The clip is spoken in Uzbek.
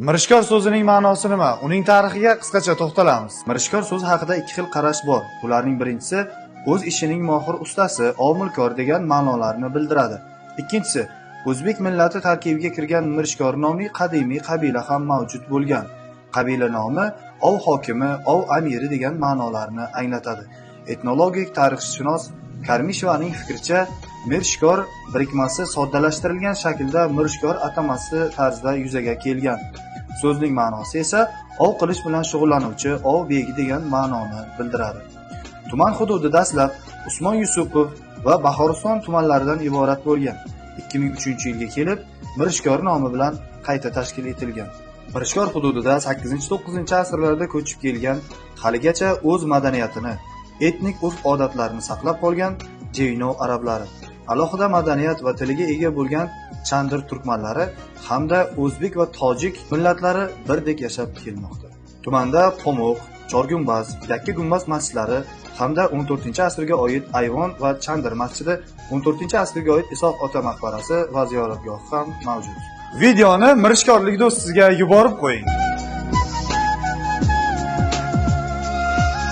Mirishkor so'zining ma'nosi nima? Uning tarixiga qisqacha to'xtalamiz. Mirishkor so'zi haqida ikki xil qarash bor. Bularning birinchisi o'z ishining mohir ustasi, omilkor degan ma'nolarni bildiradi. Ikkinchisi o'zbek millati tarkibiga kirgan Mirishkor nomli qadimiy qabila ham mavjud bo'lgan. Qabila nomi ov hokimi, ov amiri degan ma'nolarni anglatadi. Etnologik tarixshunos Karmishvaning fikricha, Mirishkor birikmasi soddalashtirilgan shaklda Mirishkor atamasi tarzda yuzaga kelgan. So'zning ma'nosi esa ov qilish bilan shug'ullanuvchi ov begi degan ma'noni bildiradi. Tuman hududi dastlab Usmon Yusupov va Bahoriston tumanlaridan iborat bo'lgan. 2003-yilga kelib Mirishkor nomi bilan qayta tashkil etilgan. Mirishkor hududida 8-9 asrlarda ko'chib kelgan, haligacha o'z madaniyatini, etnik urf-odatlarini saqlab qolgan Jeyno arablari, alohida madaniyat va tiliga ega bo'lgan Chandir turkmanlari hamda o'zbek va tojik millatlari birdek yashab kelmoqda. Tumanda Pomoq, Chorgumbaz, Yakka gumbaz masjidlari hamda 14-asrga oid Ayvon va Chandir masjidi, 14-asrga oid Isoq ota maqbarasi va ziyoratgohi ham mavjud. Videoni mirishkorlik do'stiga yuborib qo'ying.